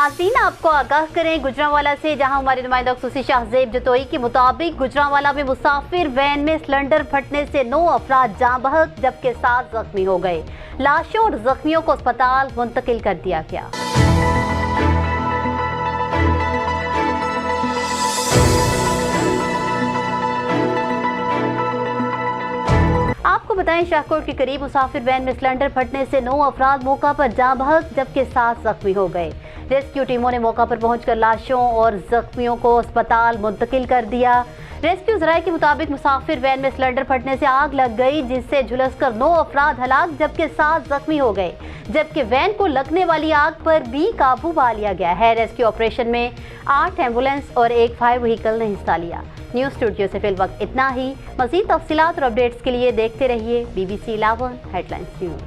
नाज़रीन, आपको आगाह करें गुजरांवाला से, जहां हमारे नुमाइंदा खुसूसी शाहजेब जतोई के मुताबिक गुजरांवाला में मुसाफिर वैन में सिलेंडर फटने से 9 अफराद जाँ बहक जबकि 7 जख्मी हो गए। लाशों और जख्मियों को अस्पताल मुंतकिल कर दिया गया। आपको बताएं, शाहकोट के करीब मुसाफिर वैन में सिलेंडर फटने से 9 अफराद मौका पर जाँ बहक जबकि 7 जख्मी हो गए। रेस्क्यू टीमों ने मौका पर पहुंचकर लाशों और जख्मियों को अस्पताल मुंतकिल कर दिया। रेस्क्यू जराये के मुताबिक मुसाफिर वैन में सिलेंडर फटने से आग लग गई, जिससे झुलसकर 9 अफराद हलाक जबकि 7 जख्मी हो गए, जबकि वैन को लगने वाली आग पर भी काबू पा लिया गया है। रेस्क्यू ऑपरेशन में 8 एम्बुलेंस और 1 फायर व्हीकल ने हिस्सा लिया। न्यूज़ स्टूडियो से फिल वक्त इतना ही। मज़ीद तफसीलात और अपडेट्स के लिए देखते रहिए BBC 11 हेडलाइंस न्यूज़।